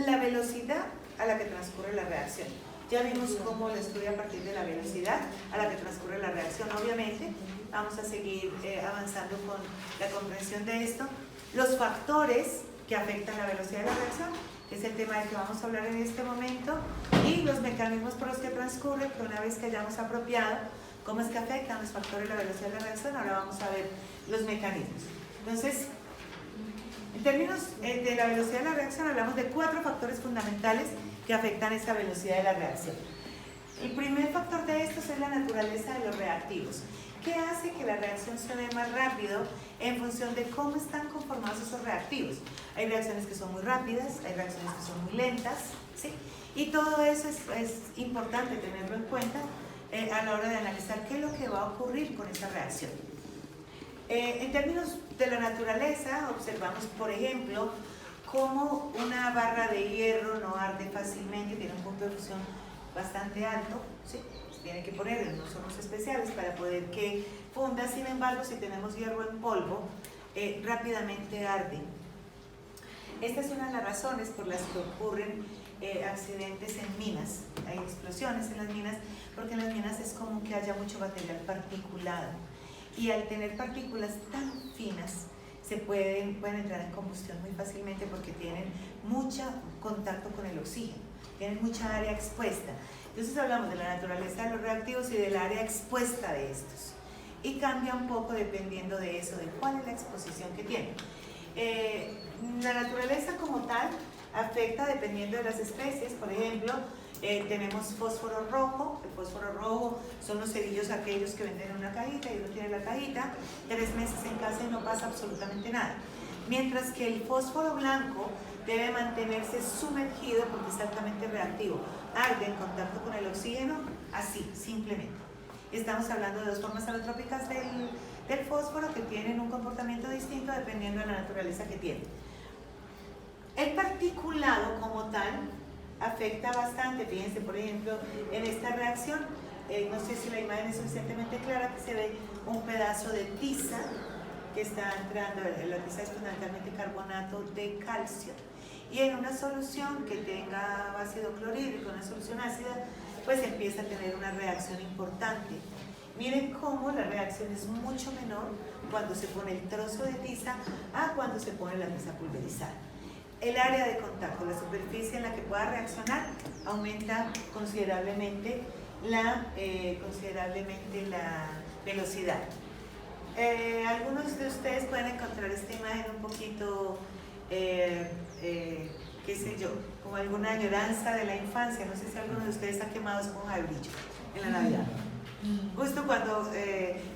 la velocidad a la que transcurre la reacción. Ya vimos cómo lo estudia a partir de la velocidad a la que transcurre la reacción. Obviamente, vamos a seguir avanzando con la comprensión de esto. Los factores que afectan la velocidad de la reacción, que es el tema del que vamos a hablar en este momento, y los mecanismos por los que transcurre, que una vez que hayamos apropiado cómo es que afectan los factores la velocidad de la reacción, ahora vamos a ver los mecanismos. Entonces, en términos de la velocidad de la reacción, hablamos de 4 factores fundamentales que afectan esa velocidad de la reacción. El primer factor de estos es la naturaleza de los reactivos. ¿Qué hace que la reacción se dé más rápido en función de cómo están conformados esos reactivos? Hay reacciones que son muy rápidas, hay reacciones que son muy lentas, ¿sí? Y todo eso es importante tenerlo en cuenta a la hora de analizar qué es lo que va a ocurrir con esa reacción. En términos de la naturaleza, observamos, por ejemplo, cómo una barra de hierro no arde fácilmente, tiene un punto de fusión bastante alto, ¿sí? Se tiene que poner en unos hornos especiales para poder que funda. Sin embargo, si tenemos hierro en polvo, rápidamente arde. Esta es una de las razones por las que ocurren accidentes en minas. Hay explosiones en las minas, porque en las minas es como que haya mucho material particulado. Y al tener partículas tan finas, pueden entrar en combustión muy fácilmente porque tienen mucho contacto con el oxígeno, tienen mucha área expuesta. Entonces hablamos de la naturaleza de los reactivos y del área expuesta de estos. Y cambia un poco dependiendo de eso, de cuál es la exposición que tienen. La naturaleza como tal afecta dependiendo de las especies. Por ejemplo, tenemos fósforo rojo. El fósforo rojo son los cerillos aquellos que venden en una cajita y uno tiene la cajita, 3 meses en casa y no pasa absolutamente nada. Mientras que el fósforo blanco debe mantenerse sumergido porque es altamente reactivo. Arde en contacto con el oxígeno, así, simplemente. Estamos hablando de 2 formas alotrópicas del fósforo que tienen un comportamiento distinto dependiendo de la naturaleza que tienen. El particulado como tal afecta bastante. Fíjense, por ejemplo, en esta reacción, no sé si la imagen es suficientemente clara, que se ve un pedazo de tiza que está entrando. La tiza es fundamentalmente carbonato de calcio, y en una solución que tenga ácido clorhídrico, una solución ácida, pues empieza a tener una reacción importante. Miren cómo la reacción es mucho menor cuando se pone el trozo de tiza a cuando se pone la tiza pulverizada. El área de contacto, la superficie en la que pueda reaccionar, aumenta considerablemente la velocidad. Algunos de ustedes pueden encontrar esta imagen un poquito, qué sé yo, como alguna añoranza de la infancia. No sé si alguno de ustedes ha quemado esponja de brillo en la Navidad. Justo cuando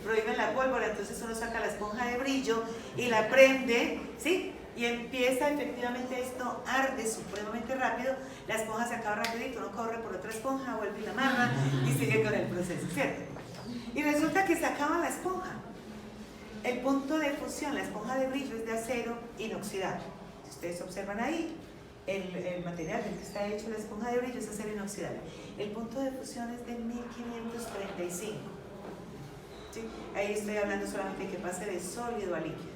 prohíben la pólvora, entonces uno saca la esponja de brillo y la prende, ¿sí? Y empieza, efectivamente, esto arde supremamente rápido, la esponja se acaba rapidito, uno corre por otra esponja, vuelve y la amarra y sigue con el proceso, ¿cierto? Y resulta que se acaba la esponja. El punto de fusión, la esponja de brillo, es de acero inoxidable. Si ustedes observan ahí, el material del que está hecho la esponja de brillo es acero inoxidable. El punto de fusión es de 1535. ¿Sí? Ahí estoy hablando solamente de que pase de sólido a líquido.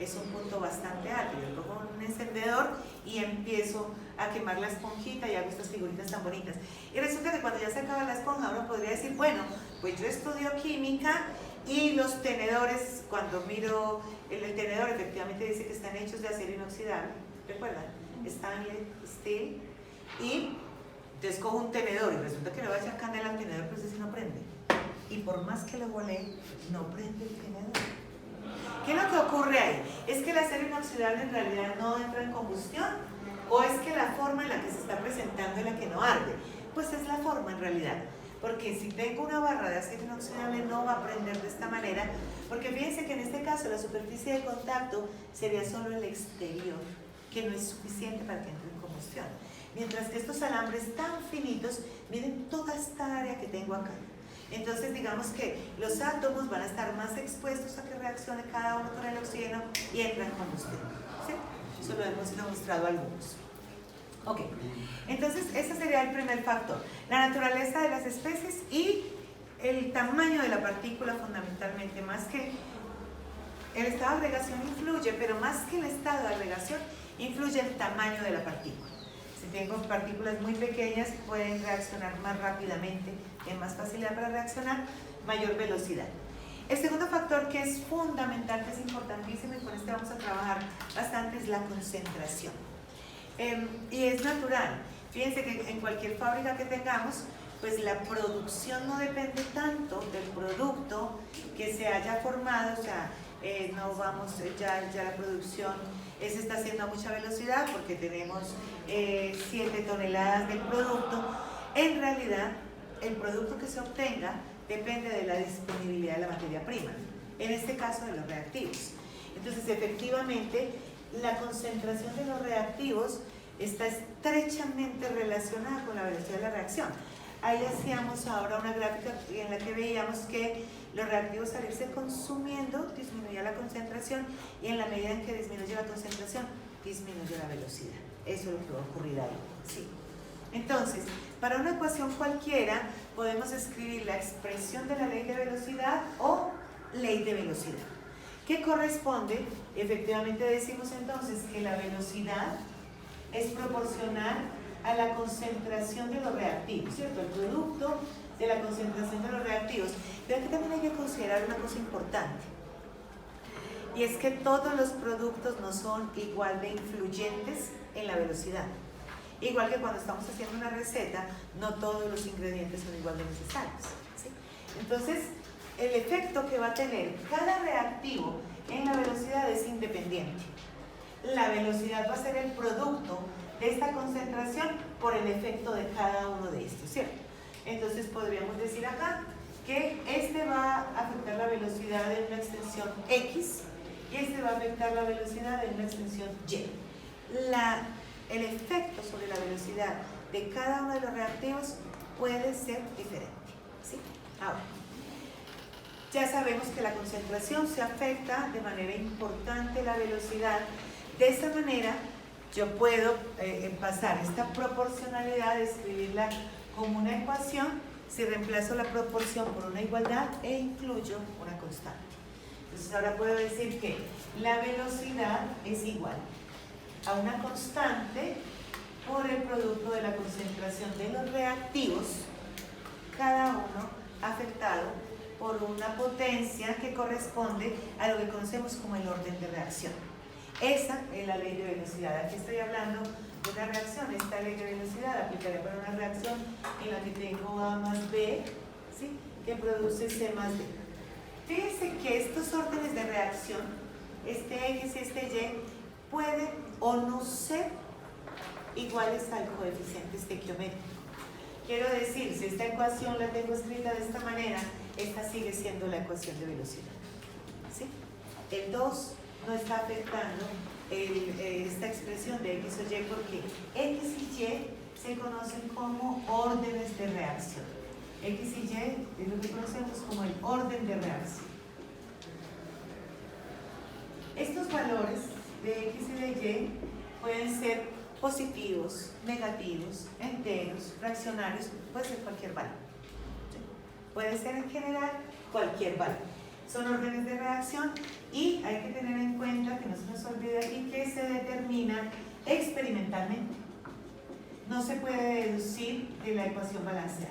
Es un punto bastante alto. Yo cojo un encendedor y empiezo a quemar la esponjita y hago estas figuritas tan bonitas. Y resulta que cuando ya se acaba la esponja, uno podría decir, bueno, pues yo estudio química y los tenedores, cuando miro el tenedor, efectivamente dice que están hechos de acero inoxidable. ¿Recuerdan? Stanley, steel. Y entonces cojo un tenedor y resulta que le voy a echar candela al tenedor, pero ese sí no prende. Y por más que lo volé, no prende el tenedor. ¿Qué es lo que ocurre ahí? ¿Es que el acero inoxidable en realidad no entra en combustión? ¿O es que la forma en la que se está presentando es la que no arde? Pues es la forma en realidad. Porque si tengo una barra de acero inoxidable no va a prender de esta manera, porque fíjense que en este caso la superficie de contacto sería solo el exterior, que no es suficiente para que entre en combustión. Mientras que estos alambres tan finitos, miren toda esta área que tengo acá. Entonces digamos que los átomos van a estar más expuestos a que reaccione cada uno con el oxígeno y entra en combustión. ¿Sí? Eso lo hemos demostrado algunos. Ok, entonces ese sería el primer factor, la naturaleza de las especies y el tamaño de la partícula fundamentalmente. Más que el estado de agregación influye, pero más que el estado de agregación influye el tamaño de la partícula. Si tengo partículas muy pequeñas, pueden reaccionar más rápidamente, tienen más facilidad para reaccionar, mayor velocidad. El segundo factor que es fundamental, que es importantísimo y con este vamos a trabajar bastante, es la concentración. Y es natural. Fíjense que en cualquier fábrica que tengamos, pues la producción no depende tanto del producto que se haya formado, o sea, no vamos, ya la producción se está haciendo a mucha velocidad porque tenemos 7 toneladas del producto. En realidad, el producto que se obtenga depende de la disponibilidad de la materia prima, en este caso de los reactivos. Entonces, efectivamente, la concentración de los reactivos está estrechamente relacionada con la velocidad de la reacción. Ahí hacíamos ahora una gráfica en la que veíamos que los reactivos al irse consumiendo disminuía la concentración y en la medida en que disminuye la concentración, disminuye la velocidad. Eso es lo que va a ocurrir ahí. ¿Sí? Entonces, para una ecuación cualquiera podemos escribir la expresión de la ley de velocidad o ley de velocidad. ¿Qué corresponde? Efectivamente decimos entonces que la velocidad es proporcional a la concentración de los reactivos, ¿cierto? El producto de la concentración de los reactivos. Pero aquí también hay que considerar una cosa importante, y es que todos los productos no son igual de influyentes en la velocidad. Igual que cuando estamos haciendo una receta, no todos los ingredientes son igual de necesarios, ¿sí? Entonces, el efecto que va a tener cada reactivo en la velocidad es independiente. La velocidad va a ser el producto de esta concentración por el efecto de cada uno de estos, ¿cierto? Entonces podríamos decir acá que este va a afectar la velocidad de una extensión X y este va a afectar la velocidad de una extensión Y. El efecto sobre la velocidad de cada uno de los reactivos puede ser diferente, ¿sí? Ahora, ya sabemos que la concentración se afecta de manera importante la velocidad. De esa manera, yo puedo pasar esta proporcionalidad, escribirla como una ecuación, si reemplazo la proporción por una igualdad e incluyo una constante. Entonces ahora puedo decir que la velocidad es igual a una constante por el producto de la concentración de los reactivos, cada uno afectado por una potencia que corresponde a lo que conocemos como el orden de reacción. Esa es la ley de velocidad. Aquí estoy hablando de una reacción. Esta ley de velocidad aplicaría para una reacción en la que tengo A más B, ¿sí?, que produce C más D. Fíjense que estos órdenes de reacción, este X y este Y, pueden o no ser iguales al coeficiente estequiométrico. Quiero decir, si esta ecuación la tengo escrita de esta manera, esta sigue siendo la ecuación de velocidad, ¿sí? El 2 no está afectando esta expresión de X o Y porque X y Y se conocen como órdenes de reacción. X y Y es lo que conocemos como el orden de reacción. Estos valores de X y de Y pueden ser positivos, negativos, enteros, fraccionarios, puede ser cualquier valor. ¿Sí? Puede ser en general cualquier valor. Son órdenes de reacción y hay que tener en cuenta, que no se nos olvide aquí, que se determinan experimentalmente. No se puede deducir de la ecuación balanceada.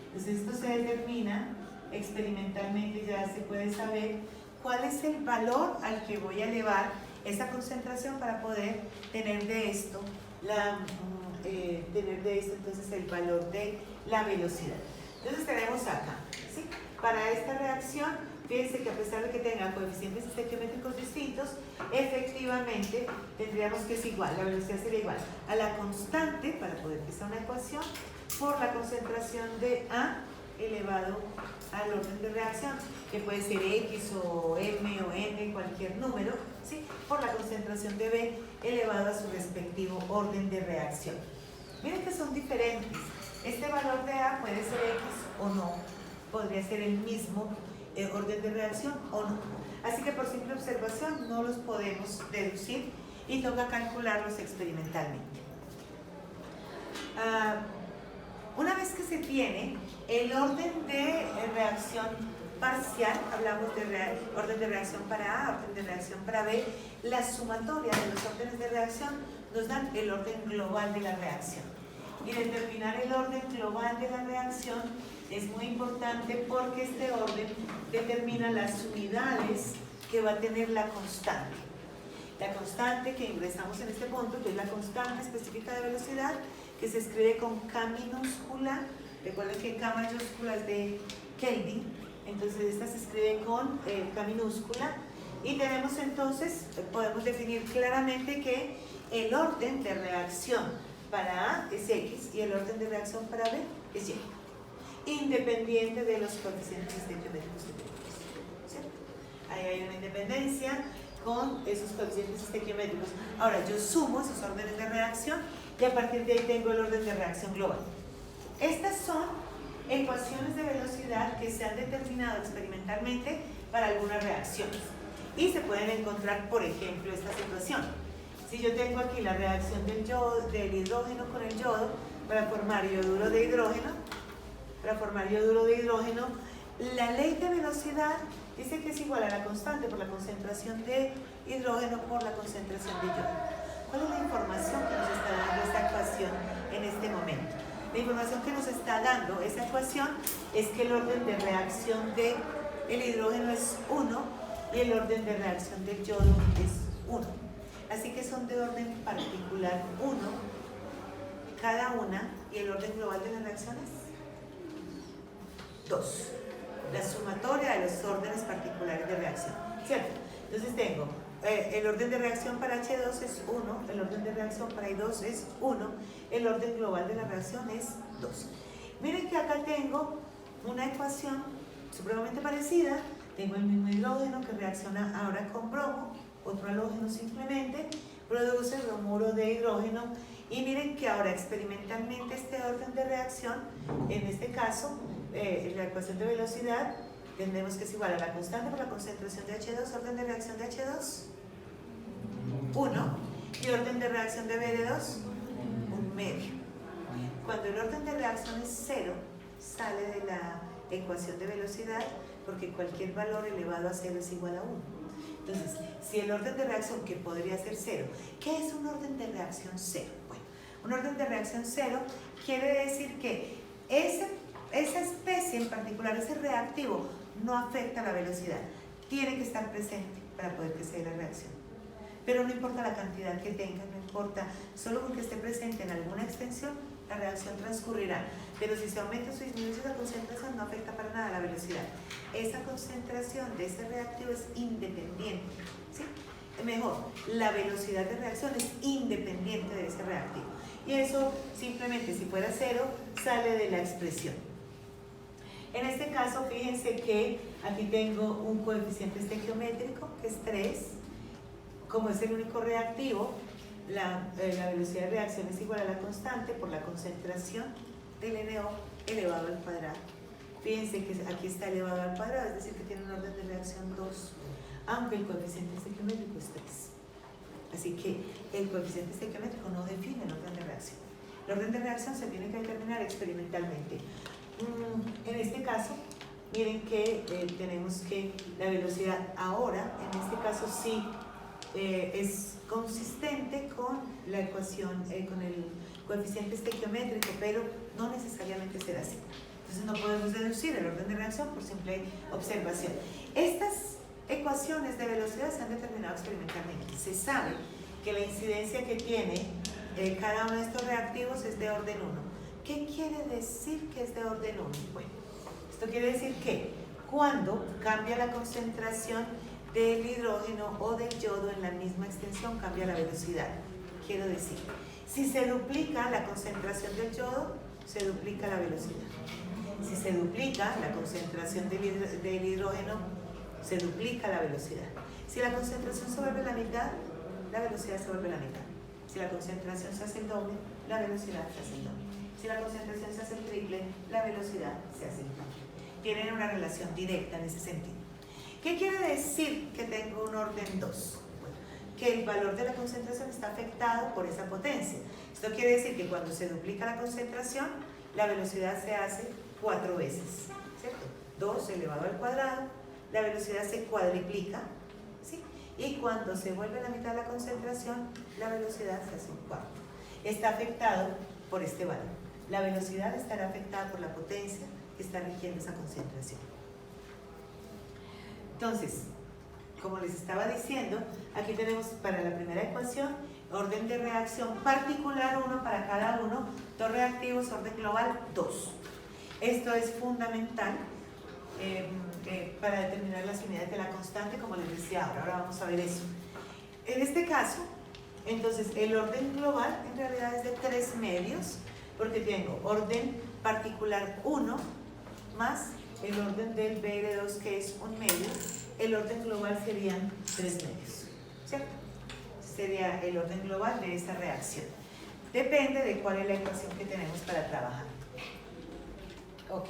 Entonces esto se determina experimentalmente, ya se puede saber cuál es el valor al que voy a elevar esa concentración para poder tener de esto entonces el valor de la velocidad. Entonces tenemos acá, ¿sí? Para esta reacción, fíjense que a pesar de que tenga coeficientes estequiométricos distintos, efectivamente tendríamos que es igual, la velocidad sería igual a la constante, para poder que sea una ecuación, por la concentración de A elevado al orden de reacción, que puede ser X o M o N, cualquier número, ¿sí?, por la concentración de B elevado a su respectivo orden de reacción. Miren que son diferentes. Este valor de A puede ser X o no, podría ser el mismo orden de reacción o no. Así que por simple observación no los podemos deducir y toca calcularlos experimentalmente. Una vez que se tiene el orden de reacción parcial, hablamos de orden de reacción para A, orden de reacción para B, la sumatoria de los órdenes de reacción nos dan el orden global de la reacción. Y determinar el orden global de la reacción es muy importante porque este orden determina las unidades que va a tener la constante. La constante que ingresamos en este punto, que es la constante específica de velocidad, que se escribe con K minúscula. Recuerden que K mayúscula es de Kelvin, entonces esta se escribe con K minúscula. Y tenemos entonces, podemos definir claramente que el orden de reacción para A es X y el orden de reacción para B es Y, independiente de los coeficientes estequiométricos que tenemos, ¿cierto? Ahí hay una independencia con esos coeficientes estequiométricos. Ahora yo sumo esos órdenes de reacción y a partir de ahí tengo el orden de reacción global. Estas son ecuaciones de velocidad que se han determinado experimentalmente para algunas reacciones. Y se pueden encontrar, por ejemplo, esta situación. Si yo tengo aquí la reacción del hidrógeno con el yodo para formar yoduro de hidrógeno, la ley de velocidad dice que es igual a la constante por la concentración de hidrógeno por la concentración de yodo. ¿Cuál es la información que nos está dando esta ecuación en este momento? La información que nos está dando esta ecuación es que el orden de reacción del hidrógeno es 1 y el orden de reacción del yodo es 1. Así que son de orden particular 1 cada una, y el orden global de las reacciones 2. La sumatoria de los órdenes particulares de reacción, ¿cierto? Entonces tengo el orden de reacción para H2 es 1, el orden de reacción para I2 es 1, el orden global de la reacción es 2. Miren que acá tengo una ecuación supremamente parecida. Tengo el mismo hidrógeno que reacciona ahora con bromo, otro halógeno simplemente, produce bromuro de hidrógeno, y miren que ahora experimentalmente este orden de reacción, en este caso, la ecuación de velocidad, tendremos que es igual a la constante por la concentración de H2, orden de reacción de H2, 1, y orden de reacción de BD2, 1/2. Cuando el orden de reacción es 0, sale de la ecuación de velocidad, porque cualquier valor elevado a 0 es igual a 1. Entonces, si el orden de reacción, que podría ser 0, ¿qué es un orden de reacción 0? Bueno, un orden de reacción 0 quiere decir que esa especie en particular, ese reactivo, no afecta la velocidad. Tiene que estar presente para poder que se dé la reacción. Pero no importa la cantidad que tenga, no importa, solo con que esté presente en alguna extensión, la reacción transcurrirá. Pero si se aumenta o se disminuye la concentración, no afecta para nada la velocidad. Esa concentración de ese reactivo es independiente, ¿sí? Mejor, la velocidad de reacción es independiente de ese reactivo. Y eso simplemente, si fuera 0, sale de la expresión. En este caso, fíjense que aquí tengo un coeficiente estequiométrico, que es 3. Como es el único reactivo, la velocidad de reacción es igual a la constante por la concentración del NO elevado al cuadrado. Fíjense que aquí está elevado al cuadrado, es decir, que tiene un orden de reacción 2, aunque el coeficiente estequiométrico es 3. Así que el coeficiente estequiométrico no define el orden de reacción. El orden de reacción se tiene que determinar experimentalmente. En este caso, miren que tenemos que la velocidad ahora, en este caso sí, es consistente con la ecuación, con el coeficiente estequiométrico, pero no necesariamente será así. Entonces no podemos deducir el orden de reacción por simple observación. Estas ecuaciones de velocidad se han determinado experimentalmente. Se sabe que la incidencia que tiene cada uno de estos reactivos es de orden 1. ¿Qué quiere decir que es de orden 1? Bueno, esto quiere decir que cuando cambia la concentración del hidrógeno o del yodo en la misma extensión, cambia la velocidad. Quiero decir, si se duplica la concentración del yodo, se duplica la velocidad. Si se duplica la concentración del hidrógeno, se duplica la velocidad. Si la concentración se vuelve la mitad, la velocidad se vuelve la mitad. Si la concentración se hace el doble, la velocidad se hace el doble. Si la concentración se hace el triple, la velocidad se hace el triple. Tienen una relación directa en ese sentido. ¿Qué quiere decir que tengo un orden 2? Bueno, que el valor de la concentración está afectado por esa potencia. Esto quiere decir que cuando se duplica la concentración, la velocidad se hace 4 veces, ¿cierto? 2 elevado al cuadrado, la velocidad se cuadriplica, ¿sí? y cuando se vuelve la mitad de la concentración, la velocidad se hace un cuarto. Está afectado por este valor. La velocidad estará afectada por la potencia que está rigiendo esa concentración. Entonces, como les estaba diciendo, aquí tenemos para la primera ecuación orden de reacción particular 1 para cada uno, dos reactivos, orden global 2. Esto es fundamental para determinar las unidades de la constante, como les decía ahora vamos a ver eso. En este caso, entonces el orden global en realidad es de 3 medios, porque tengo orden particular 1 más el orden del BR2 que es 1 medio, el orden global serían 3 medios, ¿cierto? Sería el orden global de esta reacción. Depende de cuál es la ecuación que tenemos para trabajar. Ok.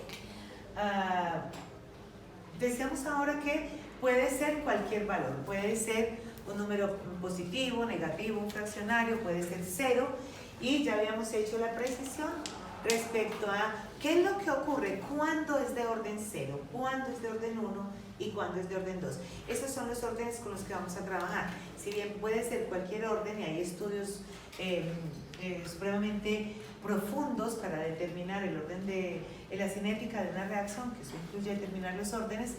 Decíamos ahora que puede ser cualquier valor, puede ser un número positivo, negativo, un fraccionario, puede ser 0, y ya habíamos hecho la precisión respecto a qué es lo que ocurre cuando es de orden 0, cuando es de orden 1 y cuando es de orden 2. Esos son los órdenes con los que vamos a trabajar. Si bien puede ser cualquier orden, y hay estudios supremamente profundos para determinar el orden de la cinética de una reacción, que eso incluye determinar los órdenes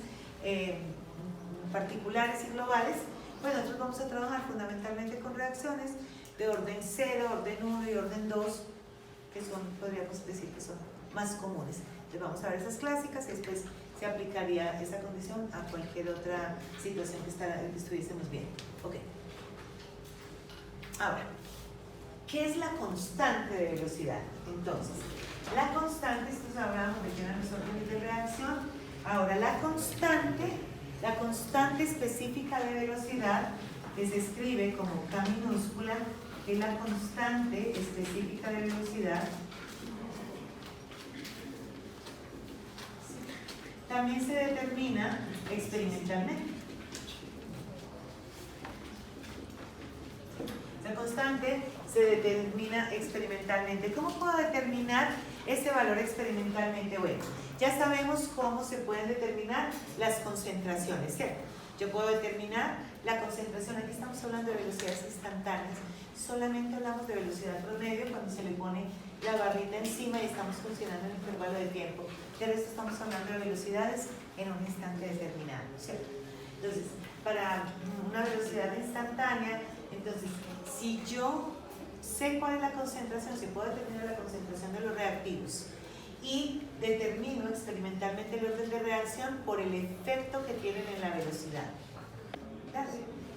particulares y globales, pues nosotros vamos a trabajar fundamentalmente con reacciones de orden 0, orden 1 y orden 2, que son, podríamos decir que son más comunes. Entonces vamos a ver esas clásicas y después se aplicaría esa condición a cualquier otra situación que estuviésemos viendo. Ok. Ahora, ¿qué es la constante de velocidad? Entonces, la constante, estos hablábamos de que eran los órdenes de reacción. Ahora, la constante específica de velocidad, que se escribe como K minúscula, es la constante específica de velocidad. También se determina experimentalmente. La constante se determina experimentalmente. ¿Cómo puedo determinar ese valor experimentalmente? Bueno, ya sabemos cómo se pueden determinar las concentraciones, ¿cierto? Yo puedo determinar la concentración, aquí estamos hablando de velocidades instantáneas, solamente hablamos de velocidad promedio cuando se le pone la barrita encima y estamos funcionando en el intervalo de tiempo. De resto estamos hablando de velocidades en un instante determinado, ¿cierto? Entonces, para una velocidad instantánea, entonces, si yo sé cuál es la concentración, si puedo determinar la concentración de los reactivos y determino experimentalmente el orden de reacción por el efecto que tienen en la velocidad. ¿Claro?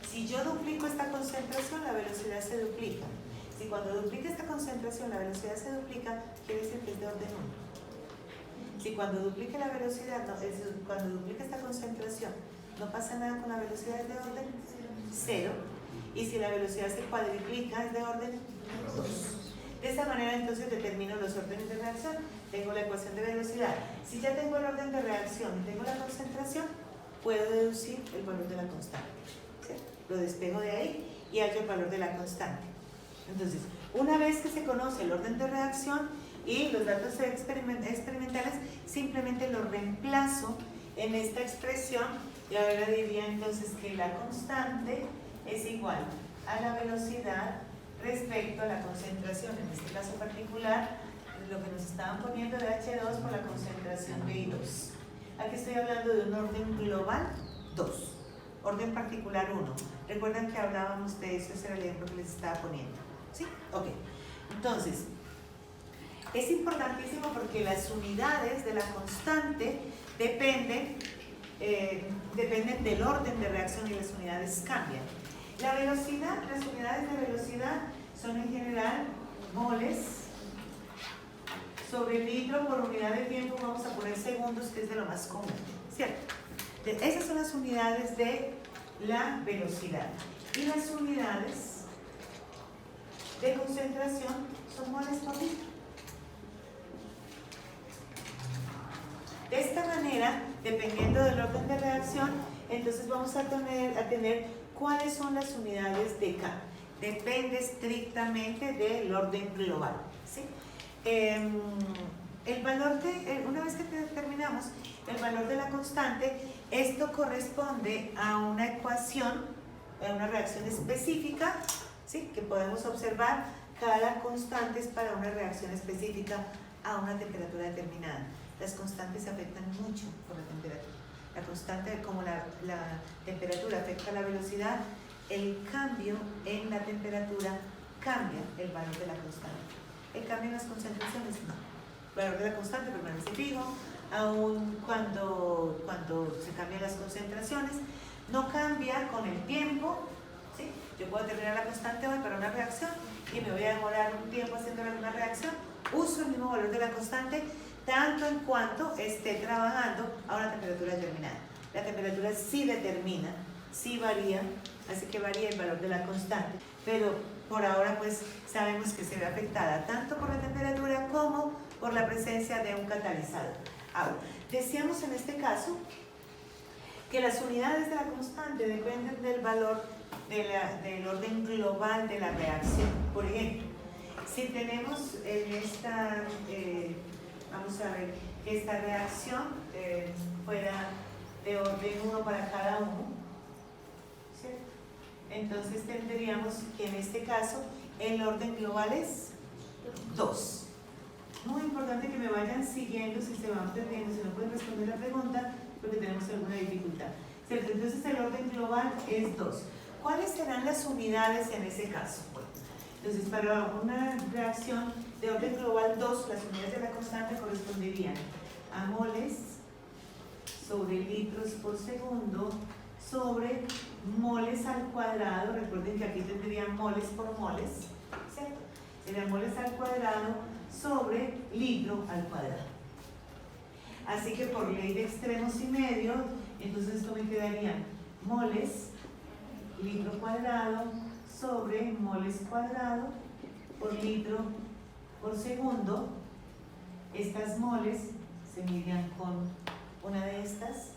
Si yo duplico esta concentración, la velocidad se duplica. Si cuando duplica esta concentración la velocidad se duplica, quiere decir que es de orden 1. Si cuando duplica la velocidad, cuando duplica esta concentración, no pasa nada con la velocidad, es de orden 0. Y si la velocidad se cuadriplica, es de orden 2. De esa manera entonces determino los órdenes de reacción. Tengo la ecuación de velocidad. Si ya tengo el orden de reacción y tengo la concentración, puedo deducir el valor de la constante. ¿Sí? Lo despego de ahí y hallo el valor de la constante. Entonces, una vez que se conoce el orden de reacción y los datos experimentales, simplemente los reemplazo en esta expresión y ahora diría entonces que la constante es igual a la velocidad respecto a la concentración, en este caso particular, lo que nos estaban poniendo de H2 por la concentración de I2. Aquí estoy hablando de un orden global 2, orden particular 1. Recuerdan que hablábamos de eso, ese era el ejemplo que les estaba poniendo. ¿Sí? Ok. Entonces, es importantísimo porque las unidades de la constante dependen del orden de reacción y las unidades cambian. La velocidad, las unidades de velocidad son en general moles sobre litro por unidad de tiempo, vamos a poner segundos, que es de lo más común, ¿cierto? Esas son las unidades de la velocidad. Y las unidades de concentración son moles por litro. De esta manera, dependiendo del orden de reacción, entonces vamos a tener cuáles son las unidades de K. Depende estrictamente del orden global, ¿sí? El valor una vez que determinamos el valor de la constante, esto corresponde a una ecuación una reacción específica, ¿sí? Que podemos observar cada constante es para una reacción específica a una temperatura determinada. Las constantes se afectan mucho por la temperatura. La constante, como la temperatura afecta la velocidad, el cambio en la temperatura cambia el valor de la constante. El cambio en las concentraciones no. El valor de la constante permanece fijo, aun cuando se cambian las concentraciones, no cambia con el tiempo, ¿sí? Yo puedo determinar la constante hoy para una reacción y me voy a demorar un tiempo haciendo una reacción, uso el mismo valor de la constante tanto en cuanto esté trabajando a una temperatura determinada. La temperatura sí determina, sí varía, así que varía el valor de la constante, pero por ahora pues sabemos que se ve afectada tanto por la temperatura como por la presencia de un catalizador. Ahora, decíamos en este caso que las unidades de la constante dependen del valor del orden global de la reacción. Por ejemplo, si tenemos en esta, vamos a ver, que esta reacción fuera de orden 1 para cada uno, ¿cierto? Entonces tendríamos que en este caso el orden global es 2. Muy importante que me vayan siguiendo si se van perdiendo, si no pueden responder la pregunta porque tenemos alguna dificultad, ¿cierto? Entonces el orden global es 2. ¿Cuáles serán las unidades en ese caso? Bueno, entonces para una reacción de orden global 2, las unidades de la constante corresponderían a moles sobre litros por segundo sobre moles al cuadrado. Recuerden que aquí tendrían moles por moles, ¿cierto? Serían moles al cuadrado sobre litro al cuadrado. Así que por ley de extremos y medios, entonces esto me quedaría moles litro cuadrado sobre moles cuadrado por litro por segundo. Estas moles se midían con una de estas,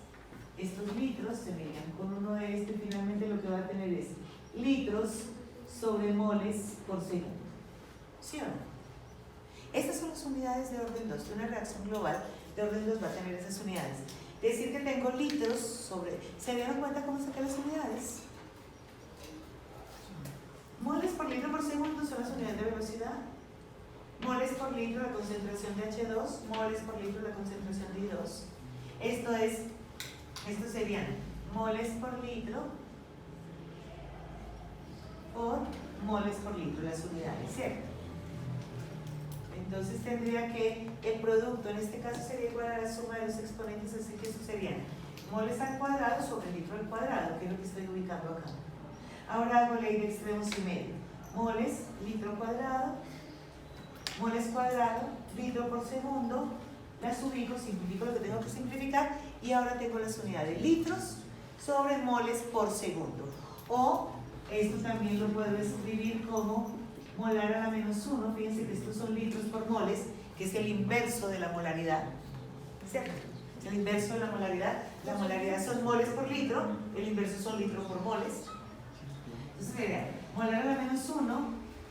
estos litros se midían con uno de estos, y finalmente lo que va a tener es litros sobre moles por segundo. ¿Sí o no? Estas son las unidades de orden 2, de una reacción global de orden 2 va a tener esas unidades. Decir que tengo litros sobre... ¿Se dieron cuenta cómo saqué las unidades? Moles por litro por segundo son las unidades de velocidad. Moles por litro la concentración de H2, moles por litro la concentración de I2. Estos serían moles por litro por moles por litro, las unidades, ¿cierto? Entonces tendría que el producto en este caso sería igual a la suma de los exponentes, así que eso serían moles al cuadrado sobre litro al cuadrado, que es lo que estoy ubicando acá. Ahora hago ley de extremos y medio. Moles, litro cuadrado, moles cuadrado, litro por segundo, las ubico, simplifico lo que tengo que simplificar y ahora tengo las unidades litros sobre moles por segundo. O esto también lo puedo escribir como molar a la menos 1, fíjense que estos son litros por moles, que es el inverso de la molaridad, ¿cierto? El inverso de la molaridad son moles por litro, el inverso son litros por moles. Entonces sería molar a la menos 1,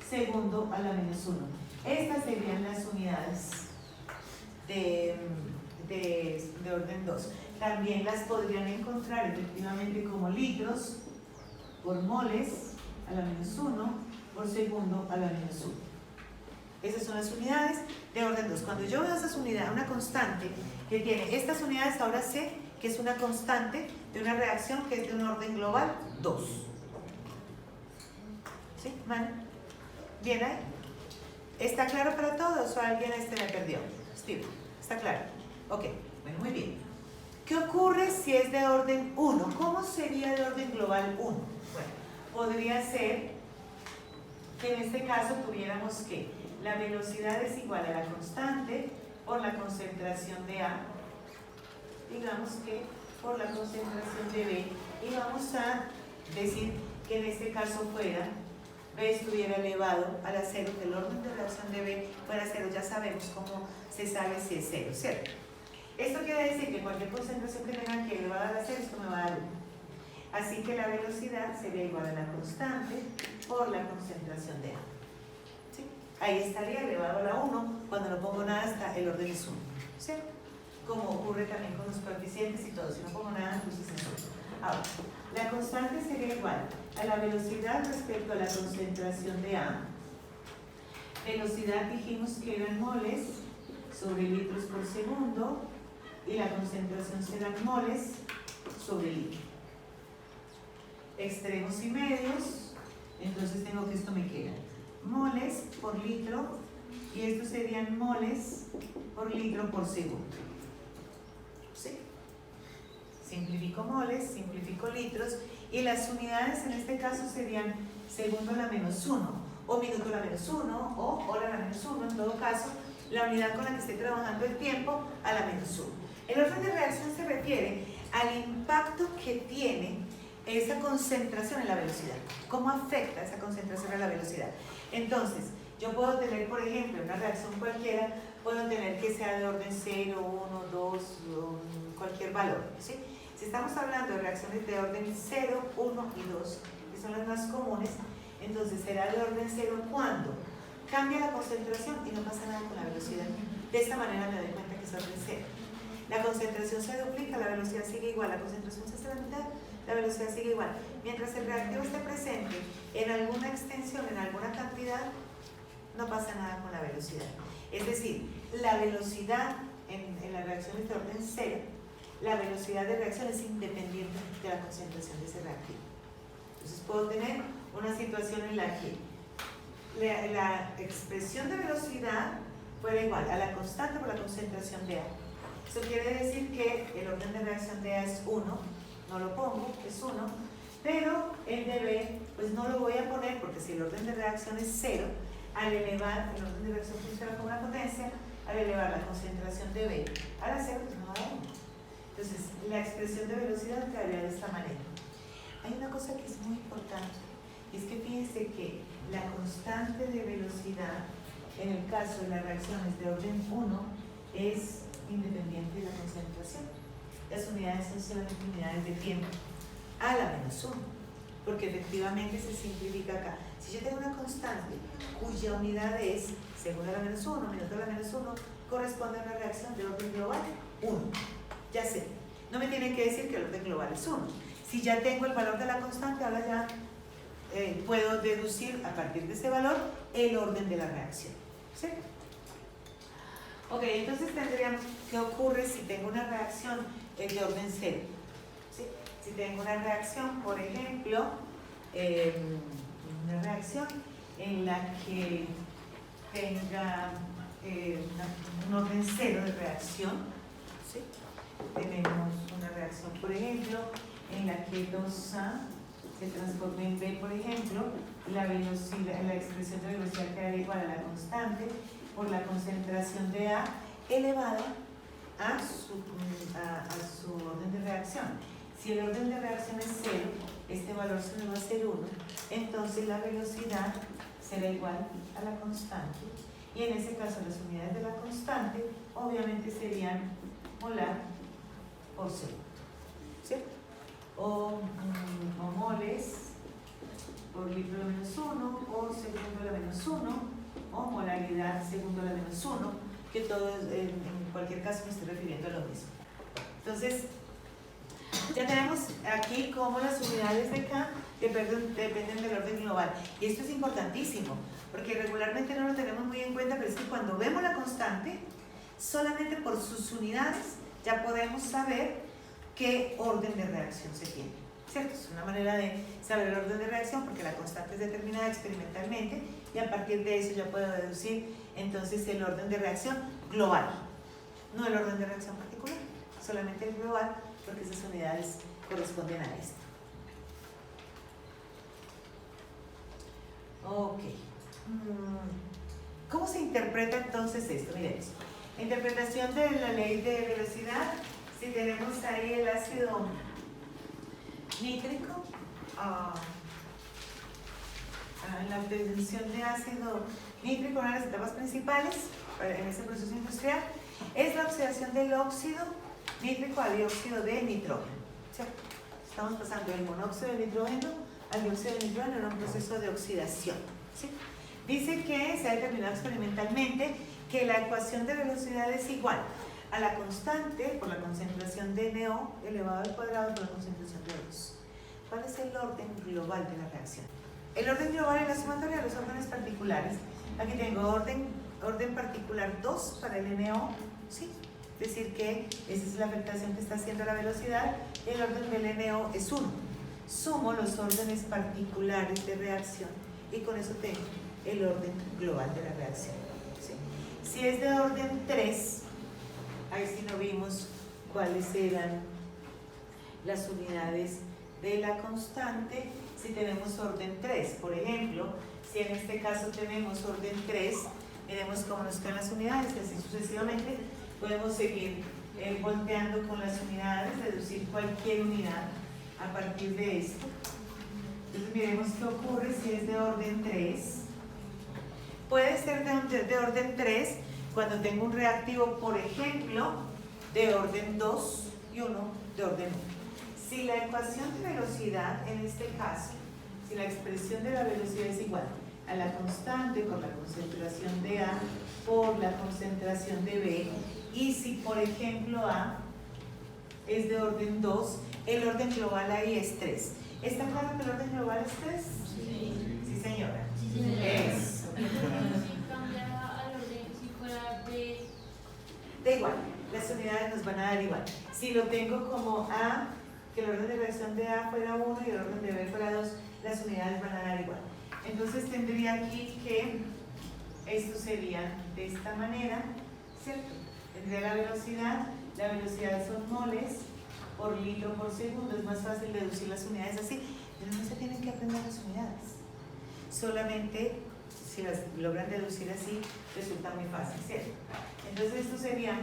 segundo a la menos 1. Estas serían las unidades de orden 2. También las podrían encontrar efectivamente como litros por moles a la menos 1 por segundo a la menos 1. Esas son las unidades de orden 2. Cuando yo veo esas unidades, una constante que tiene estas unidades, ahora sé que es una constante de una reacción que es de un orden global 2. ¿Sí, Manu? ¿Bien ahí? ¿Está claro para todos o alguien me perdió? Steve, ¿está claro? Ok, bueno, muy bien. ¿Qué ocurre si es de orden 1? ¿Cómo sería de orden global 1? Bueno, podría ser que en este caso tuviéramos que la velocidad es igual a la constante por la concentración de A, digamos que por la concentración de B, y vamos a decir que en este caso fuera B estuviera elevado a la 0, que el orden de reacción de B fuera 0. Ya sabemos cómo se sabe si es 0, ¿cierto? Esto quiere decir que cualquier concentración que tenga aquí elevada a la 0, esto me va a dar 1. Así que la velocidad sería igual a la constante por la concentración de A. ¿Sí? Ahí estaría elevado a la 1, cuando no pongo nada hasta el orden es 1. ¿Cierto? Como ocurre también con los coeficientes y todo, si no pongo nada, entonces es 1. Ahora, la constante sería igual a la velocidad respecto a la concentración de A. Velocidad dijimos que eran moles sobre litros por segundo y la concentración serán moles sobre litro. Extremos y medios, entonces tengo que esto me queda moles por litro y estos serían moles por litro por segundo. ¿Sí? Simplifico moles, simplifico litros y las unidades en este caso serían segundo a la menos 1 o minuto a la menos 1 o hora a la menos 1, en todo caso la unidad con la que esté trabajando el tiempo a la menos 1. El orden de reacción se refiere al impacto que tiene esa concentración en la velocidad. ¿Cómo afecta esa concentración en la velocidad? Entonces, yo puedo tener, por ejemplo, una reacción cualquiera, puedo tener que sea de orden 0, 1, 2, cualquier valor, ¿sí? Si estamos hablando de reacciones de orden 0, 1 y 2, que son las más comunes, entonces será de orden 0 cuando cambia la concentración y no pasa nada con la velocidad. De esta manera me doy cuenta que es orden 0. La concentración se duplica, la velocidad sigue igual, la concentración se hace la mitad, la velocidad sigue igual. Mientras el reactivo esté presente en alguna extensión, en alguna cantidad, no pasa nada con la velocidad. Es decir, la velocidad en las reacciones de orden 0, la velocidad de reacción es independiente de la concentración de ese reactivo. Entonces puedo tener una situación en la que la expresión de velocidad fuera igual a la constante por la concentración de A. Eso quiere decir que el orden de reacción de A es 1, no lo pongo, es 1, pero el de B, pues no lo voy a poner porque si el orden de reacción es 0, al elevar, el orden de reacción funciona como una potencia, al elevar la concentración de B a la 0, pues no va a 1. Entonces, la expresión de velocidad quedaría de esta manera. Hay una cosa que es muy importante, y es que fíjense que la constante de velocidad, en el caso de las reacciones de orden 1, es independiente de la concentración. Las unidades son solamente unidades de tiempo a la menos 1, porque efectivamente se simplifica acá. Si yo tengo una constante cuya unidad es segundo a la menos 1, minuto a la menos 1, corresponde a una reacción de orden global 1. Ya sé, no me tienen que decir que el orden global es 1. Si ya tengo el valor de la constante, ahora ya puedo deducir a partir de ese valor el orden de la reacción. ¿Sí? Ok, entonces tendríamos, ¿qué ocurre si tengo una reacción de orden 0? ¿Sí? Si tengo una reacción, por ejemplo, una reacción en la que tenga un orden 0 de reacción, ¿sí? Tenemos una reacción, por ejemplo, en la que 2A se transforma en B, por ejemplo, la velocidad, la expresión de velocidad quedaría igual a la constante por la concentración de A elevada a su orden de reacción. Si el orden de reacción es 0, este valor se me va a ser 1, entonces la velocidad será igual a la constante. Y en ese caso las unidades de la constante obviamente serían molar por segundo, ¿cierto? O moles por litro a la menos 1, o segundo a la menos 1, o molaridad segundo a la menos 1, que todo en cualquier caso me estoy refiriendo a lo mismo. Entonces, ya tenemos aquí cómo las unidades de K dependen del orden global. Y esto es importantísimo, porque regularmente no lo tenemos muy en cuenta, pero es que cuando vemos la constante, solamente por sus unidades ya podemos saber qué orden de reacción se tiene, ¿cierto? Es una manera de saber el orden de reacción porque la constante es determinada experimentalmente y a partir de eso ya puedo deducir entonces el orden de reacción global, no el orden de reacción particular, solamente el global porque esas unidades corresponden a esto. Ok. ¿Cómo se interpreta entonces esto? Miremos. La interpretación de la ley de velocidad, si tenemos ahí el ácido nítrico, la obtención de ácido nítrico, una de las etapas principales en ese proceso industrial, es la oxidación del óxido nítrico al dióxido de nitrógeno. ¿Cierto? Estamos pasando del monóxido de nitrógeno al dióxido de nitrógeno en un proceso de oxidación. ¿Sí? Dice que se ha determinado experimentalmente que la ecuación de velocidad es igual a la constante por la concentración de NO elevado al cuadrado por la concentración de O2. ¿Cuál es el orden global de la reacción? El orden global es la sumatoria de los órdenes particulares. Aquí tengo orden particular 2 para el NO, ¿sí? Es decir que esa es la afectación que está haciendo la velocidad y el orden del NO es 1. Sumo los órdenes particulares de reacción y con eso tengo el orden global de la reacción, ¿sí? Si es de orden 3, ahí sí no vimos cuáles eran las unidades de la constante. Si tenemos orden 3, por ejemplo, si en este caso tenemos orden 3, miremos cómo nos quedan las unidades, y así sucesivamente podemos seguir volteando con las unidades, deducir cualquier unidad a partir de esto. Entonces miremos qué ocurre si es de orden 3. Puede ser de orden 3 cuando tengo un reactivo, por ejemplo, de orden 2 y uno de orden 1. Si la ecuación de velocidad, en este caso, si la expresión de la velocidad es igual a la constante por la concentración de A por la concentración de B, y si, por ejemplo, A es de orden 2, el orden global ahí es 3. ¿Está claro que el orden global es 3? Sí. Sí, señora. Sí, señora. Eso. Si cambia al orden, si fuera B. Da igual, las unidades nos van a dar igual. Si lo tengo como A, que el orden de reacción de A fuera 1 y el orden de B fuera 2, las unidades van a dar igual. Entonces tendría aquí que esto sería de esta manera, ¿cierto? Tendría la velocidad son moles por litro por segundo. Es más fácil deducir las unidades así, pero no se tienen que aprender las unidades. Solamente si las logran deducir así, resulta muy fácil, ¿cierto? Entonces esto sería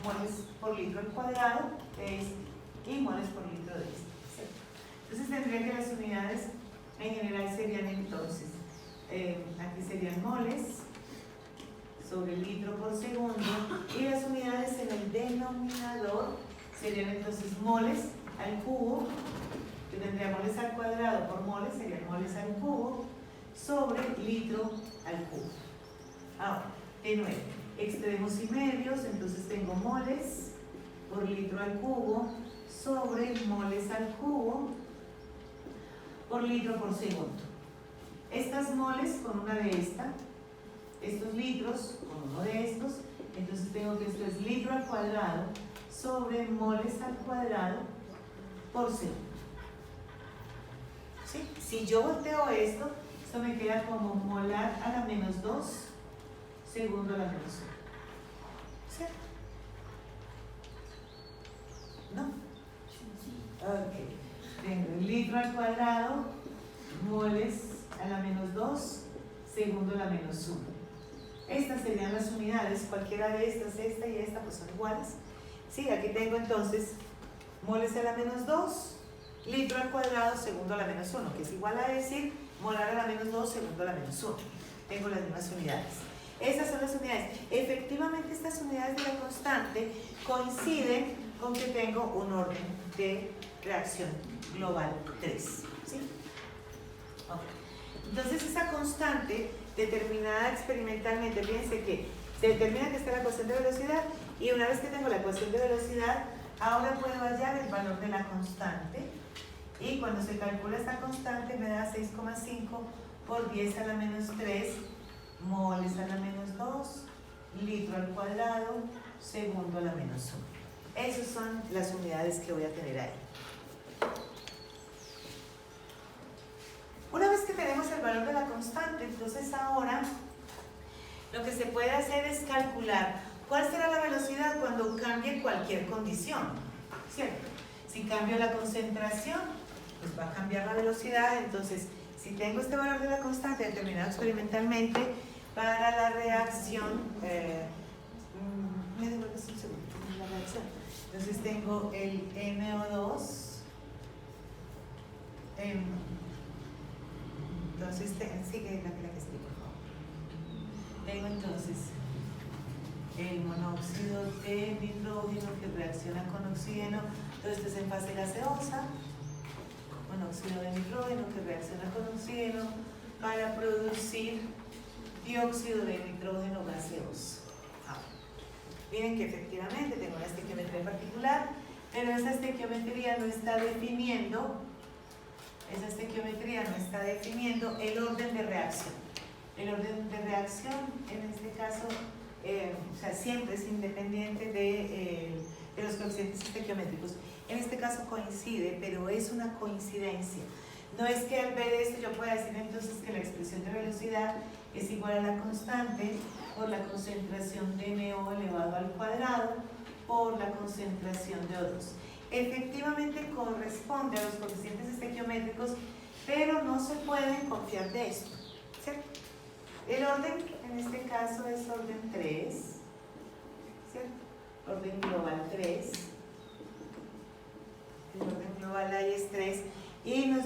moles por litro al cuadrado de este y moles por litro de este, ¿cierto? Entonces tendría que las unidades en general serían entonces, aquí serían moles sobre litro por segundo y las unidades en el denominador serían entonces moles al cubo, que tendría moles al cuadrado por moles, serían moles al cubo sobre litro al cubo. Ahora, de nuevo, extremos y medios, entonces tengo moles por litro al cubo sobre moles al cubo por litro por segundo. Estas moles con una de estas, estos litros con uno de estos, entonces tengo que esto es litro al cuadrado sobre moles al cuadrado por segundo. ¿Sí? Si yo volteo esto me queda como molar a la menos 2, segundo a la menos 1. ¿Cierto? ¿No? Ok. Tengo litro al cuadrado, moles a la menos 2, segundo a la menos 1. Estas serían las unidades, cualquiera de estas, esta y esta, pues son iguales. Sí, aquí tengo entonces moles a la menos 2, litro al cuadrado, segundo a la menos 1, que es igual a decir molar a la menos 2, segundo a la menos 1. Tengo las mismas unidades. Estas son las unidades. Efectivamente, estas unidades de la constante coinciden con que tengo un orden de reacción global 3. ¿Sí? Okay. Entonces, esa constante determinada experimentalmente, fíjense que se determina que está la ecuación de velocidad y una vez que tengo la ecuación de velocidad, ahora puedo hallar el valor de la constante. Y cuando se calcula esta constante me da 6,5 por 10 a la menos 3 moles a la menos 2, litro al cuadrado, segundo a la menos 1. Esas son las unidades que voy a tener ahí. Una vez que tenemos el valor de la constante, entonces ahora lo que se puede hacer es calcular cuál será la velocidad cuando cambie cualquier condición, ¿cierto? Si cambio la concentración, pues va a cambiar la velocidad. Entonces, si tengo este valor de la constante determinado experimentalmente para la reacción, me devuelves un segundo, la reacción. Entonces tengo el NO2, entonces sigue la que estoy, por favor. Tengo entonces el monóxido de nitrógeno que reacciona con oxígeno, todo esto es en fase gaseosa. Monóxido de nitrógeno que reacciona con oxígeno para producir dióxido de nitrógeno gaseoso. Miren que efectivamente tengo una estequiometría particular, pero esa estequiometría no está definiendo, el orden de reacción. El orden de reacción, en este caso, o sea, siempre es independiente de los coeficientes estequiométricos. En este caso coincide, pero es una coincidencia. No es que al ver esto yo pueda decir entonces que la expresión de velocidad es igual a la constante por la concentración de NO elevado al cuadrado por la concentración de O2. Efectivamente corresponde a los coeficientes estequiométricos, pero no se pueden confiar de esto, ¿cierto? El orden en este caso es orden 3, ¿cierto? Orden global 3. El orden global ahí es 3 y nos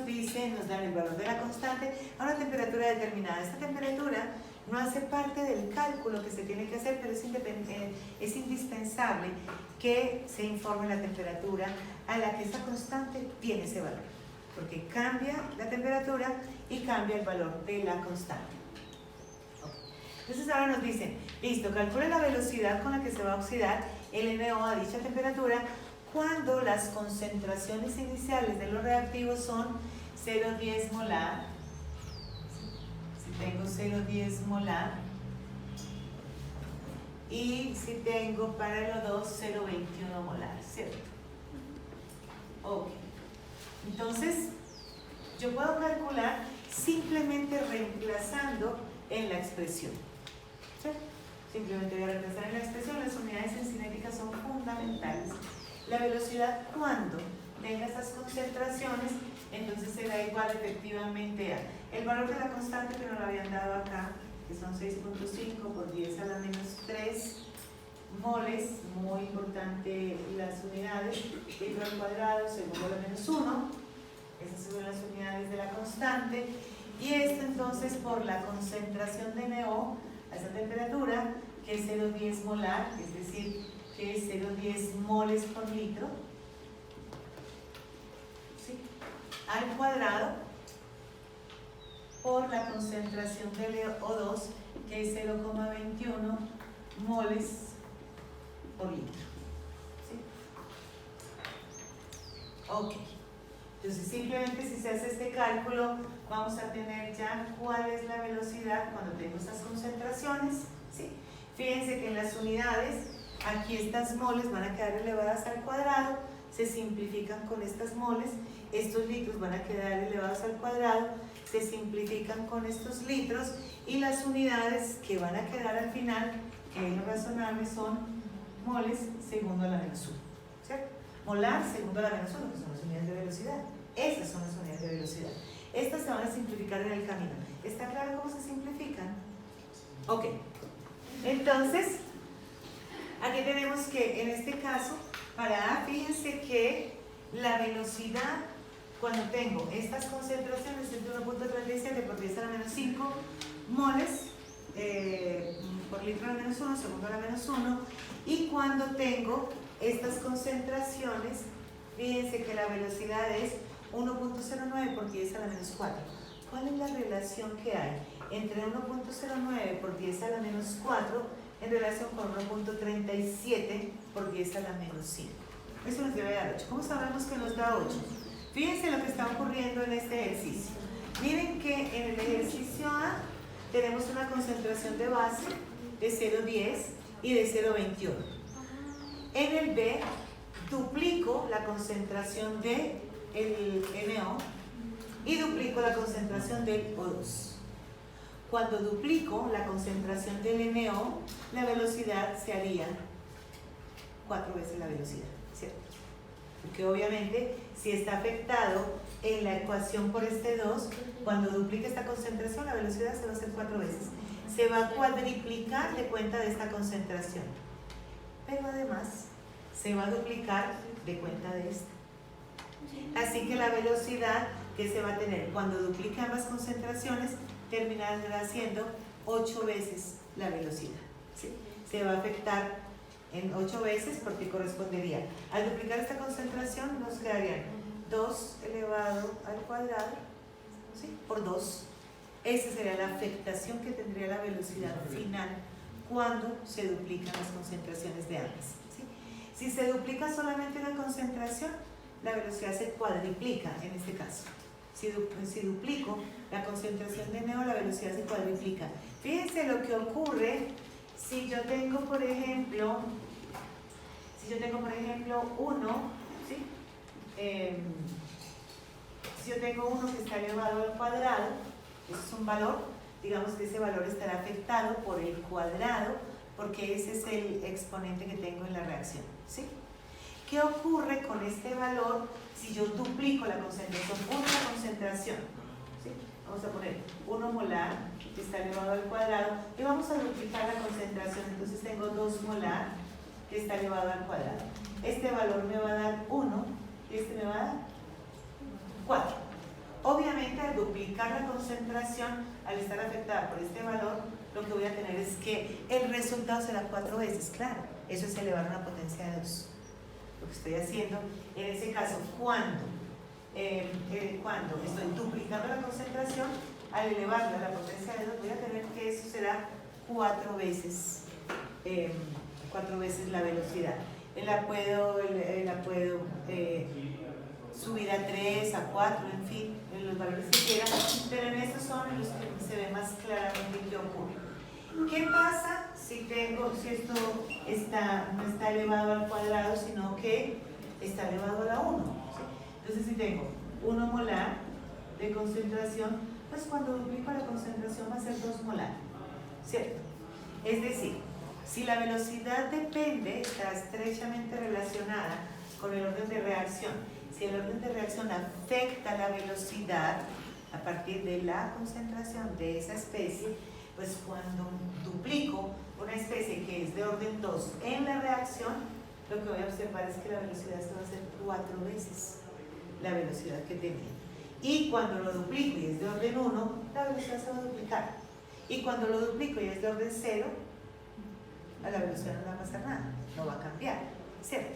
dan el valor de la constante a una temperatura determinada. Esta temperatura no hace parte del cálculo que se tiene que hacer, pero es indispensable que se informe la temperatura a la que esta constante tiene ese valor, porque cambia la temperatura y cambia el valor de la constante. Entonces ahora nos dicen, listo, calcule la velocidad con la que se va a oxidar el NO a dicha temperatura cuando las concentraciones iniciales de los reactivos son 0,10 molar. Si tengo 0,10 molar y si tengo para el O2 0,21 molar, ¿cierto? Ok. Entonces, yo puedo calcular simplemente reemplazando en la expresión. ¿Cierto? Simplemente voy a reemplazar en la expresión. Las unidades en cinética son fundamentales. La velocidad cuando tenga estas concentraciones, entonces será igual efectivamente a el valor de la constante que nos lo habían dado acá, que son 6.5 por 10 a la menos 3 moles, muy importante las unidades, litro al cuadrado, segundo a la menos 1, esas son las unidades de la constante, y esto entonces por la concentración de NO a esa temperatura, que es 0,10 molar, es decir, que es 0,10 moles por litro, ¿sí?, al cuadrado, por la concentración de O2, que es 0,21 moles por litro. ¿Sí? Ok. Entonces, simplemente si se hace este cálculo, vamos a tener ya cuál es la velocidad cuando tengo estas concentraciones. ¿Sí? Fíjense que en las unidades, aquí estas moles van a quedar elevadas al cuadrado, se simplifican con estas moles, estos litros van a quedar elevados al cuadrado, se simplifican con estos litros, y las unidades que van a quedar al final, que es lo razonable, son moles segundo a la menos 1, ¿cierto? Molar segundo a la menos 1, que son las unidades de velocidad. Esas son las unidades de velocidad. Estas se van a simplificar en el camino. ¿Está claro cómo se simplifican? Ok. Entonces, aquí tenemos que, en este caso, para A, fíjense que la velocidad, cuando tengo estas concentraciones, es de 1.37 por 10 a la menos 5 moles por litro a la menos 1, segundo a la menos 1, y cuando tengo estas concentraciones, fíjense que la velocidad es 1.09 por 10 a la menos 4. ¿Cuál es la relación que hay entre 1.09 por 10 a la menos 4 en relación con 1.37 por 10 a la menos 5? Eso nos debe dar 8. ¿Cómo sabemos que nos da 8? Fíjense lo que está ocurriendo en este ejercicio. Miren que en el ejercicio A tenemos una concentración de base de 0,10 y de 0,21. En el B duplico la concentración de el NO y duplico la concentración del O2. Cuando duplico la concentración del NO, la velocidad se haría 4 veces la velocidad, ¿cierto? Porque obviamente si está afectado en la ecuación por este 2, cuando duplique esta concentración, la velocidad se va a hacer 4 veces. Se va a cuadriplicar de cuenta de esta concentración. Pero además se va a duplicar de cuenta de esta. Así que la velocidad que se va a tener cuando duplique ambas concentraciones terminará siendo 8 veces la velocidad. ¿Sí? Se va a afectar en 8 veces porque correspondería, al duplicar esta concentración nos quedarían 2 elevado al cuadrado, ¿sí?, por 2. Esa sería la afectación que tendría la velocidad final cuando se duplican las concentraciones de ambas, ¿sí? Si se duplica solamente una concentración, la velocidad se cuadriplica en este caso. Si duplico la concentración de NO, la velocidad se cuadriplica. Fíjense lo que ocurre si yo tengo, por ejemplo, uno, ¿sí? Si yo tengo uno que está elevado al cuadrado, eso es un valor, digamos que ese valor estará afectado por el cuadrado, porque ese es el exponente que tengo en la reacción, ¿sí? ¿Qué ocurre con este valor si yo duplico la concentración? Una concentración, ¿sí? Vamos a poner 1 molar, que está elevado al cuadrado, y vamos a duplicar la concentración, entonces tengo 2 molar, que está elevado al cuadrado. Este valor me va a dar 1, y este me va a dar 4. Obviamente, al duplicar la concentración, al estar afectada por este valor, lo que voy a tener es que el resultado será 4 veces, claro, eso es elevar una potencia de 2. Lo que estoy haciendo en ese caso, cuando estoy duplicando la concentración, al elevarla a la potencia de 2, voy a tener que eso será 4 veces la velocidad. La puedo subir a 3, a 4, en fin, en los valores que quieran, pero en estos son los que se ve más claramente qué ocurre. ¿Qué pasa si esto no está elevado al cuadrado, sino que está elevado a la 1? ¿Sí? Entonces, si tengo 1 molar de concentración, pues cuando duplico la concentración va a ser 2 molar, ¿cierto? Es decir, si la velocidad está estrechamente relacionada con el orden de reacción, si el orden de reacción afecta la velocidad a partir de la concentración de esa especie, pues cuando duplico una especie que es de orden 2 en la reacción, lo que voy a observar es que la velocidad se va a hacer 4 veces la velocidad que tenía. Y cuando lo duplico y es de orden 1, la velocidad se va a duplicar. Y cuando lo duplico y es de orden 0, a la velocidad no va a pasar nada, no va a cambiar, ¿cierto?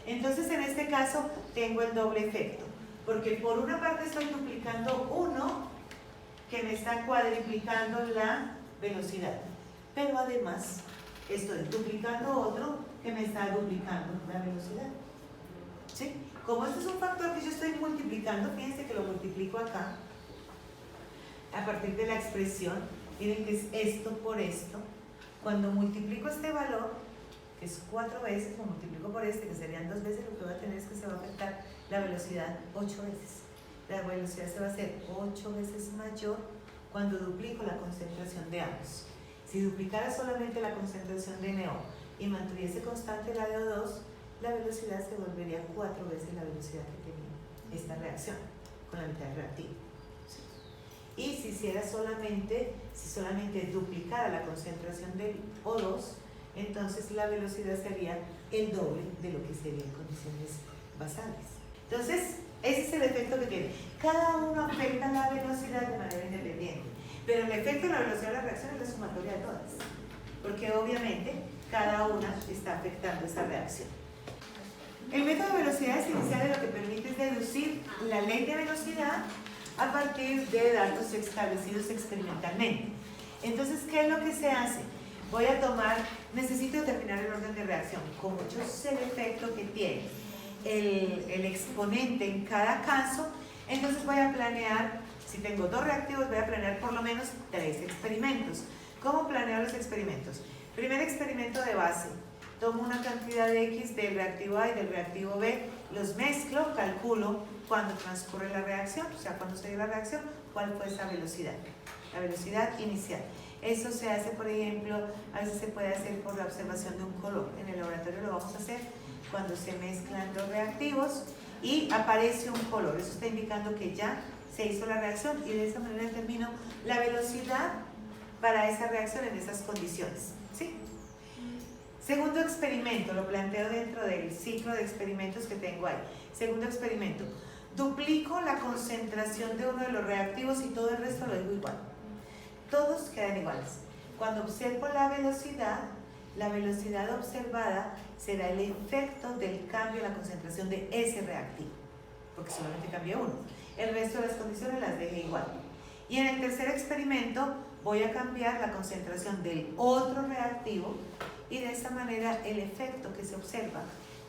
Entonces, en este caso, tengo el doble efecto, porque por una parte estoy duplicando uno que me está cuadriplicando la velocidad, pero además estoy duplicando otro que me está duplicando la velocidad, ¿sí? Como este es un factor que yo estoy multiplicando, fíjense que lo multiplico acá, a partir de la expresión, miren que es esto por esto. Cuando multiplico este valor, que es 4 veces, lo multiplico por este, que serían 2 veces, lo que voy a tener es que se va a afectar la velocidad 8 veces. La velocidad se va a hacer 8 veces mayor cuando duplico la concentración de ambos. Si duplicara solamente la concentración de NO y mantuviese constante la de O2, la velocidad se volvería 4 veces la velocidad que tenía esta reacción con la mitad reactiva. Y si solamente duplicara la concentración del O2, entonces la velocidad sería el doble de lo que sería en condiciones basales. Entonces, ese es el efecto que tiene. Cada uno afecta la velocidad de manera independiente, pero el efecto de la velocidad de la reacción es la sumatoria de todas, porque obviamente cada una está afectando esa reacción. El método de velocidades iniciales lo que permite es deducir la ley de velocidad a partir de datos establecidos experimentalmente. Entonces, ¿qué es lo que se hace? Necesito determinar el orden de reacción. Como yo sé el efecto que tiene el exponente en cada caso, entonces voy a planear, si tengo 2 reactivos, voy a planear por lo menos 3 experimentos. ¿Cómo planeo los experimentos? Primer experimento de base. Tomo una cantidad de X del reactivo A y del reactivo B, los mezclo, calculo cuando transcurre la reacción, o sea, cuando se dio la reacción, cuál fue esa velocidad, la velocidad inicial. Eso se hace, por ejemplo, a veces se puede hacer por la observación de un color. En el laboratorio lo vamos a hacer cuando se mezclan 2 reactivos y aparece un color. Eso está indicando que ya se hizo la reacción y de esa manera determino la velocidad para esa reacción en esas condiciones, ¿sí? Segundo experimento, lo planteo dentro del ciclo de experimentos que tengo ahí. Segundo experimento, duplico la concentración de uno de los reactivos y todo el resto lo dejo igual. Todos quedan iguales. Cuando observo la velocidad observada será el efecto del cambio en la concentración de ese reactivo, porque solamente cambia uno. El resto de las condiciones las dejé igual. Y en el tercer experimento voy a cambiar la concentración del otro reactivo y de esta manera el efecto que se observa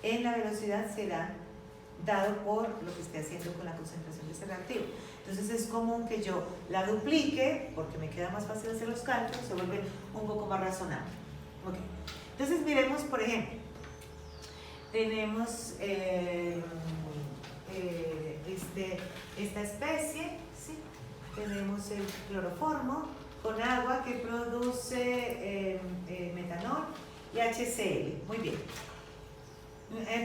en la velocidad será dado por lo que esté haciendo con la concentración de ese reactivo. Entonces es común que yo la duplique porque me queda más fácil hacer los cálculos, se vuelve un poco más razonable. Okay. Entonces miremos, por ejemplo, tenemos esta especie, ¿sí? Tenemos el cloroformo con agua que produce metanol y HCl. Muy bien.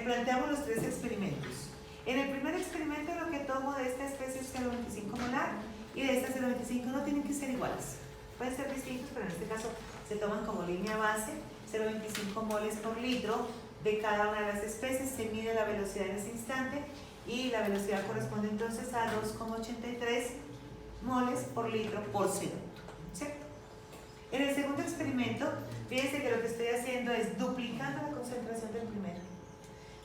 Planteamos los tres experimentos. En el primer experimento lo que tomo de esta especie es 0,25 molar y de esta 0,25 no tienen que ser iguales. Pueden ser distintos, pero en este caso se toman como línea base 0,25 moles por litro de cada una de las especies. Se mide la velocidad en ese instante y la velocidad corresponde entonces a 2,83 moles por litro por segundo, ¿cierto? En el segundo experimento, fíjense que lo que estoy haciendo es duplicando la concentración del primero.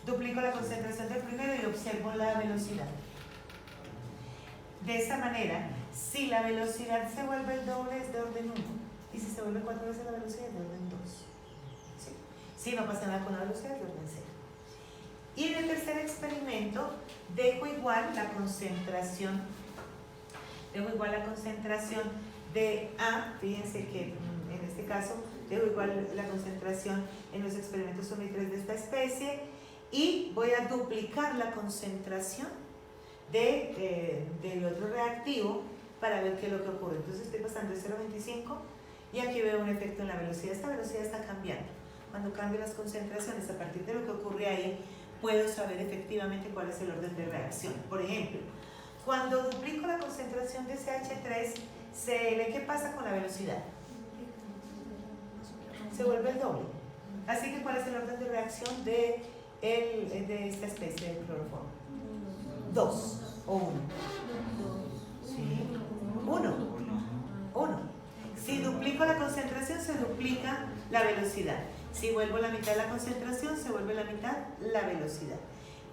Duplico la concentración del primero y observo la velocidad. De esta manera, si la velocidad se vuelve el doble es de orden 1 y si se vuelve 4 veces la velocidad es de orden 2. ¿Sí? Si no pasa nada con la velocidad es de orden 0. Y en el tercer experimento dejo igual la concentración de A, fíjense que en este caso dejo igual la concentración en los experimentos 1 y 3 de esta especie y voy a duplicar la concentración del otro reactivo para ver qué es lo que ocurre. Entonces estoy pasando de 0,25 y aquí veo un efecto en la velocidad. Esta velocidad está cambiando. Cuando cambio las concentraciones, a partir de lo que ocurre ahí, puedo saber efectivamente cuál es el orden de reacción. Por ejemplo, cuando duplico la concentración de CH3Cl, ¿qué pasa con la velocidad? Se vuelve el doble. Así que, ¿cuál es el orden de reacción de esta especie de cloroformo? 2 o 1. ¿Sí? 1. Si duplico la concentración, se duplica la velocidad. Si vuelvo la mitad de la concentración, se vuelve la mitad la velocidad.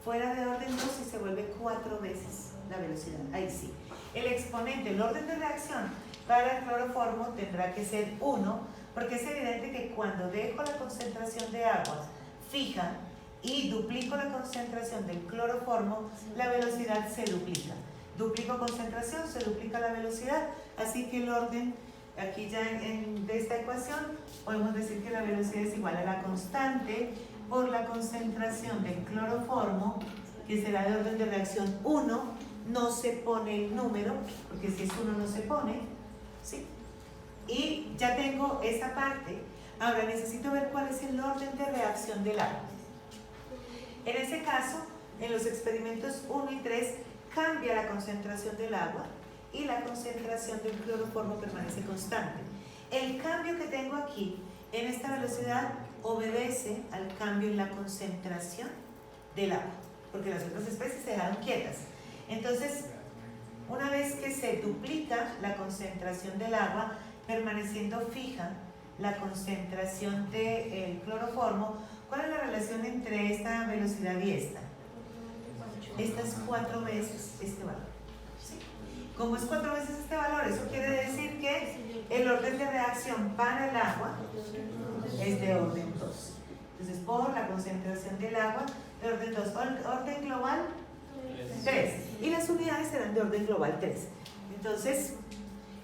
Fuera de orden 2 y se vuelve 4 veces la velocidad. Ahí sí. El exponente, el orden de reacción para el cloroformo tendrá que ser 1, porque es evidente que cuando dejo la concentración de agua fija y duplico la concentración del cloroformo, la velocidad se duplica. Duplico concentración, se duplica la velocidad, así que el orden, aquí ya de esta ecuación, podemos decir que la velocidad es igual a la constante por la concentración del cloroformo, que será de orden de reacción 1, no se pone el número, porque si es 1 no se pone, ¿sí? Y ya tengo esa parte. Ahora necesito ver cuál es el orden de reacción del agua. En ese caso, en los experimentos 1 y 3, cambia la concentración del agua y la concentración del cloroformo permanece constante. El cambio que tengo aquí, en esta velocidad, obedece al cambio en la concentración del agua, porque las otras especies se dejaron quietas. Entonces, una vez que se duplica la concentración del agua, permaneciendo fija la concentración del cloroformo, ¿cuál es la relación entre esta velocidad y esta? Esta es 4 veces este valor. ¿Sí? Como es 4 veces este valor, eso quiere decir que el orden de reacción para el agua es de orden 2. Entonces, por la concentración del agua, de orden 2. Orden global, 3. Y las unidades serán de orden global 3. Entonces,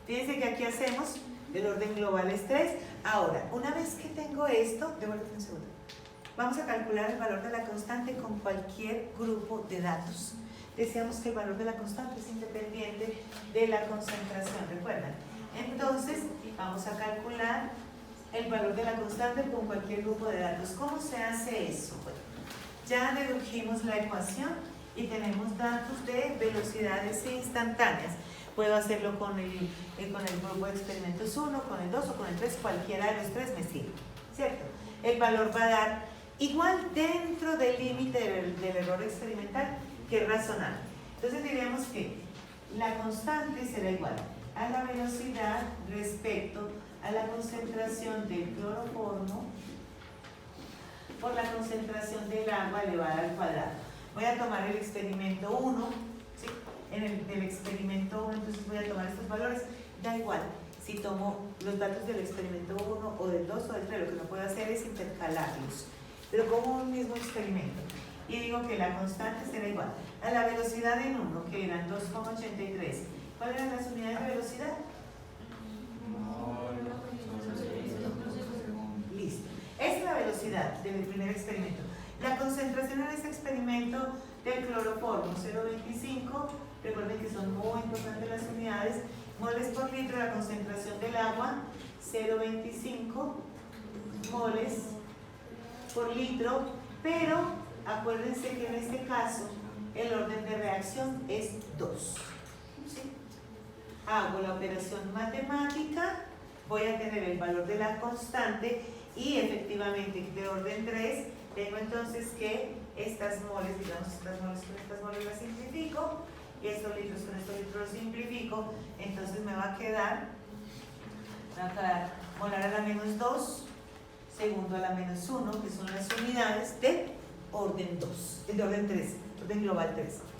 fíjense que aquí hacemos, el orden global es 3. Ahora, una vez que tengo esto, devuélvete un segundo. Vamos a calcular el valor de la constante con cualquier grupo de datos. Decíamos que el valor de la constante es independiente de la concentración, ¿recuerdan? Entonces, vamos a calcular el valor de la constante con cualquier grupo de datos. ¿Cómo se hace eso? Bueno, ya dedujimos la ecuación y tenemos datos de velocidades instantáneas. Puedo hacerlo con el grupo de experimentos 1, con el 2 o con el 3, cualquiera de los 3 me sirve, ¿cierto? El valor va a dar igual dentro del límite del error experimental, que es razonable. Entonces diríamos que la constante será igual a la velocidad respecto a la concentración del cloroformo por la concentración del agua elevada al cuadrado. Voy a tomar el experimento 1, ¿sí? En el experimento 1, entonces voy a tomar estos valores. Da igual si tomo los datos del experimento 1 o del 2 o del 3, lo que no puedo hacer es intercalarlos, pero como un mismo experimento. Y digo que la constante será igual a la velocidad en 1, que eran 2,83. ¿Cuáles eran las unidades de velocidad? Listo. Esta es la velocidad del primer experimento. La concentración en este experimento del cloroformo, 0,25. Recuerden que son muy importantes las unidades. Moles por litro. La concentración del agua, 0,25 moles por litro. Pero acuérdense que en este caso el orden de reacción es 2. ¿Sí? Hago la operación matemática, voy a tener el valor de la constante y efectivamente de orden 3 tengo entonces que estas moles, digamos estas moles con estas moles las simplifico y estos litros con estos litros los simplifico, entonces me va a quedar molar a la menos 2, segundo a la menos 1, que son las unidades de orden 2, de orden 3, orden global 3.